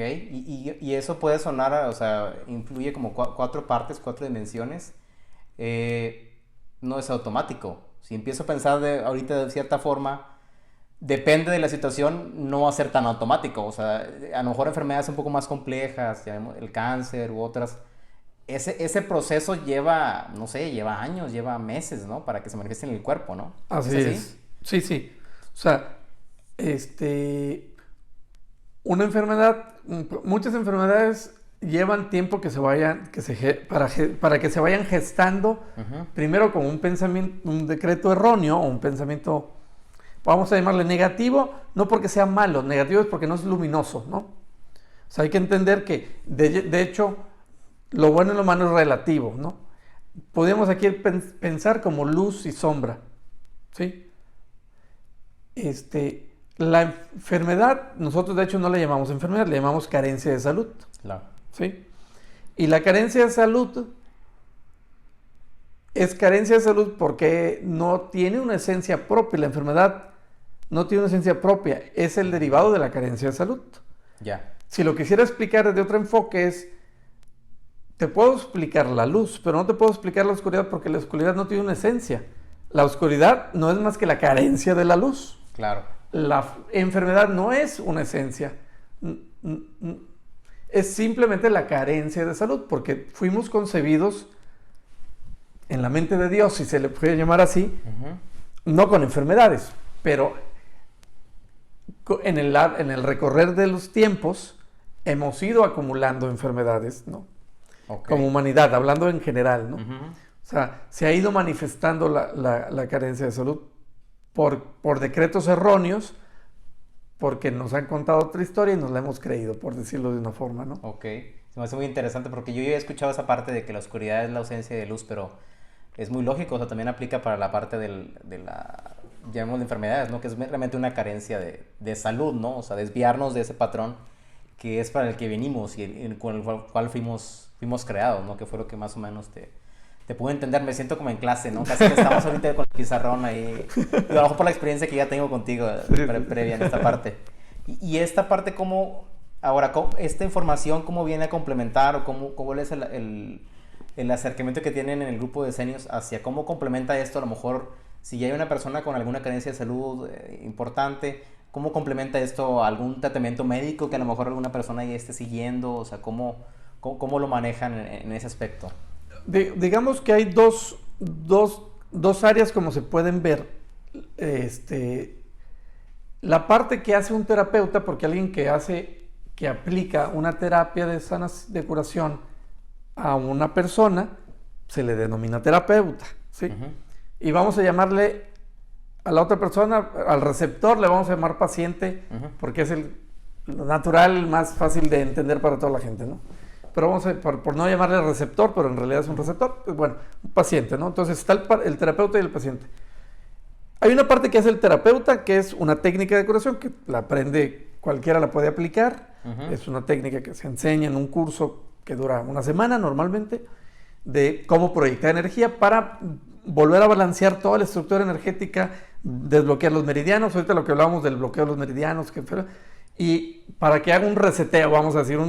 Ok, y eso puede sonar, o sea, influye como cuatro partes, cuatro dimensiones. Eh, no es automático. Si empiezo a pensar ahorita de cierta forma, depende de la situación, no va a ser tan automático. O sea, a lo mejor enfermedades un poco más complejas, el cáncer u otras, ese proceso lleva, no sé, lleva años, lleva meses, ¿no? Para que se manifieste en el cuerpo, ¿no? ¿Es Así así? es. Sí, sí. O sea, este, una enfermedad, muchas enfermedades llevan tiempo que se vayan, para que se vayan gestando, Ujú. primero como un pensamiento, un decreto erróneo o un pensamiento, vamos a llamarle negativo, no porque sea malo, negativo es porque no es luminoso, ¿no? O sea, hay que entender que, de hecho, lo bueno y lo malo es relativo, ¿no? Podríamos aquí pensar como luz y sombra, ¿sí? La enfermedad, nosotros de hecho no le llamamos enfermedad, le llamamos carencia de salud, Claro. ¿sí? Y la carencia de salud es carencia de salud porque no tiene una esencia propia, la enfermedad no tiene una esencia propia, es el derivado de la carencia de salud. Ya. Si lo quisiera explicar desde otro enfoque es, te puedo explicar la luz, pero no te puedo explicar la oscuridad porque la oscuridad no tiene una esencia. La oscuridad no es más que la carencia de la luz. Claro. La enfermedad no es una esencia, es simplemente la carencia de salud, porque fuimos concebidos en la mente de Dios, si se le puede llamar así, Ujú. no con enfermedades, pero en el recorrer de los tiempos hemos ido acumulando enfermedades, ¿no? Ok. Como humanidad, hablando en general, ¿no? Ujú. O sea, se ha ido manifestando la carencia de salud por decretos erróneos, porque nos han contado otra historia y nos la hemos creído, por decirlo de una forma, ¿no? Ok. Se me hace muy interesante porque yo ya he escuchado esa parte de que la oscuridad es la ausencia de luz, pero es muy lógico, o sea, también aplica para la parte de la, llamémosle enfermedades, ¿no? Que es realmente una carencia de salud, ¿no? O sea, desviarnos de ese patrón que es para el que venimos y con el cual fuimos creados, ¿no? Que fue lo que más o menos te pude entender. Me siento como en clase, ¿no? Casi que estamos ahorita con el pizarrón ahí. Y a lo mejor por la experiencia que ya tengo contigo Sí, sí, previa en sí. esta parte. Y esta parte, ¿cómo, ahora, esta información, cómo viene a complementar o cómo es el acercamiento que tienen en el grupo de seniors hacia cómo complementa esto? A lo mejor, si ya hay una persona con alguna carencia de salud importante, ¿cómo complementa esto a algún tratamiento médico que a lo mejor alguna persona ya esté siguiendo? O sea, ¿cómo lo manejan en ese aspecto? Digamos que hay dos áreas como se pueden ver. Este, la parte que hace un terapeuta, porque alguien que aplica una terapia de curación a una persona, se le denomina terapeuta, ¿sí? Ujú. Y vamos a llamarle a la otra persona, al receptor, le vamos a llamar paciente, Ujú. porque es lo natural, el más fácil de entender para toda la gente, ¿no? Pero vamos a, por no llamarle receptor, pero en realidad es un receptor, pues bueno, un paciente, ¿no? Entonces está el terapeuta y el paciente. Hay una parte que hace el terapeuta, que es una técnica de curación, que la aprende, cualquiera la puede aplicar. Ujú. Es una técnica que se enseña en un curso que dura una semana normalmente, de cómo proyectar energía para volver a balancear toda la estructura energética, desbloquear los meridianos, ahorita lo que hablábamos del bloqueo de los meridianos, y para que haga un reseteo, vamos a decir, Ok.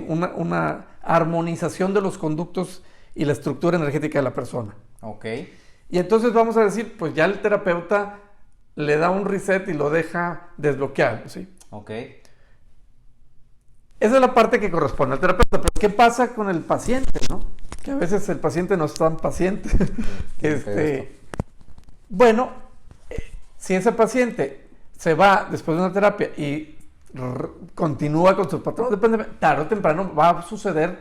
una armonización de los conductos y la estructura energética de la persona. Ok. Y entonces vamos a decir, pues ya el terapeuta le da un reset y lo deja desbloqueado, ¿sí? Ok. Esa es la parte que corresponde al terapeuta. Pero ¿qué pasa con el paciente, no? Que a veces el paciente no es tan paciente. Qué feo esto. Bueno, si ese paciente se va después de una terapia y continúa con sus patrones, depende, tarde o temprano va a suceder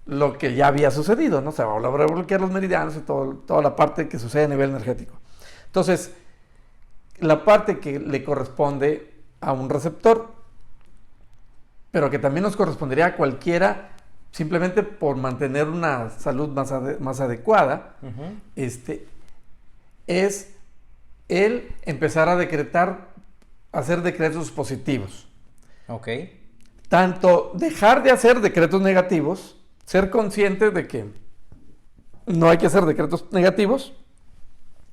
lo que ya había sucedido, ¿no? Se va a volver a bloquear los meridianos y toda la parte que sucede a nivel energético. Entonces, la parte que le corresponde a un receptor, pero que también nos correspondería a cualquiera, simplemente por mantener una salud más adecuada, Ujú. es el empezar a hacer decretos positivos. Ok. Tanto dejar de hacer decretos negativos, ser consciente de que no hay que hacer decretos negativos,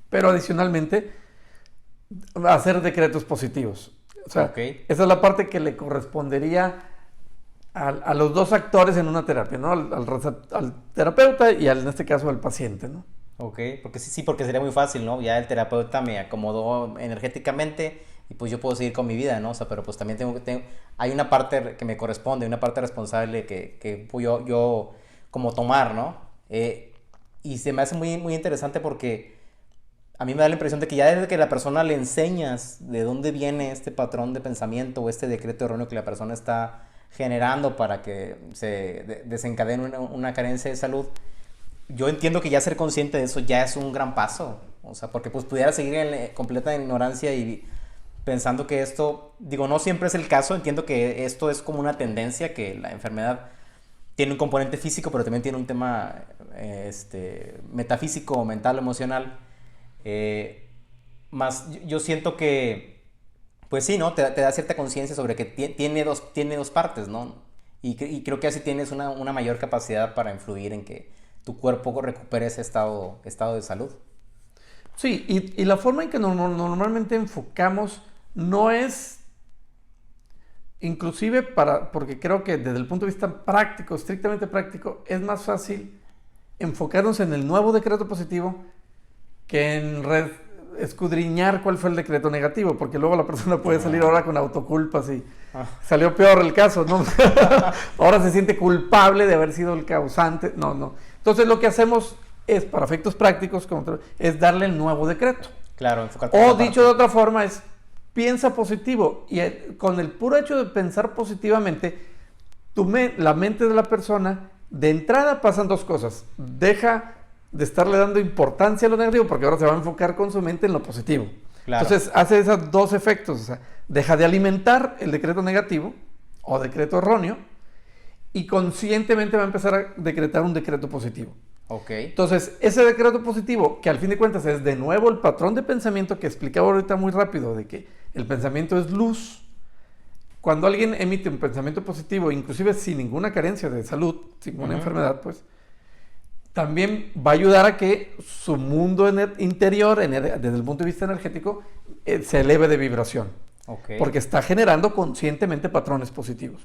pero adicionalmente hacer decretos positivos. O sea, Ok. esa es la parte que le correspondería a los dos actores en una terapia, ¿no? Al terapeuta y en este caso al paciente, ¿no? Ok, porque sí, porque sería muy fácil, ¿no? Ya el terapeuta me acomodó energéticamente y pues yo puedo seguir con mi vida, ¿no? O sea, pero pues también hay una parte que me corresponde, una parte responsable que yo como tomar, ¿no? Y se me hace muy, muy interesante porque a mí me da la impresión de que ya desde que la persona le enseñas de dónde viene este patrón de pensamiento o este decreto erróneo que la persona está generando para que se desencadene una carencia de salud, yo entiendo que ya ser consciente de eso ya es un gran paso. O sea, porque pues pudiera seguir en completa ignorancia y pensando que esto, digo, no siempre es el caso, entiendo que esto es como una tendencia, que la enfermedad tiene un componente físico, pero también tiene un tema metafísico, mental, emocional. Más yo siento que, pues sí, ¿no? Te da cierta conciencia sobre que tiene dos partes, ¿no? Y creo que así tienes una mayor capacidad para influir en que tu cuerpo recupere ese estado de salud. Sí, y la forma en que normalmente enfocamos no es, inclusive porque creo que desde el punto de vista práctico, estrictamente práctico, es más fácil enfocarnos en el nuevo decreto positivo que en escudriñar cuál fue el decreto negativo, porque luego la persona puede salir ahora con autoculpas y salió peor el caso, ¿no? Ahora se siente culpable de haber sido el causante. No. Entonces lo que hacemos es, para efectos prácticos, es darle el nuevo decreto. Claro, enfocarte. O dicho de otra forma es, piensa positivo. Y con el puro hecho de pensar positivamente, la mente de la persona, de entrada pasan dos cosas. Deja de estarle dando importancia a lo negativo, porque ahora se va a enfocar con su mente en lo positivo. Claro. Entonces hace esos dos efectos. O sea, deja de alimentar el decreto negativo o decreto erróneo y conscientemente va a empezar a decretar un decreto positivo. Okay. Entonces, ese decreto positivo, que al fin de cuentas es de nuevo el patrón de pensamiento que explicaba ahorita muy rápido, de que el pensamiento es luz. Cuando alguien emite un pensamiento positivo, inclusive sin ninguna carencia de salud, sin ninguna enfermedad, pues, también va a ayudar a que su mundo interior, desde el punto de vista energético, se eleve de vibración. Okay. Porque está generando conscientemente patrones positivos.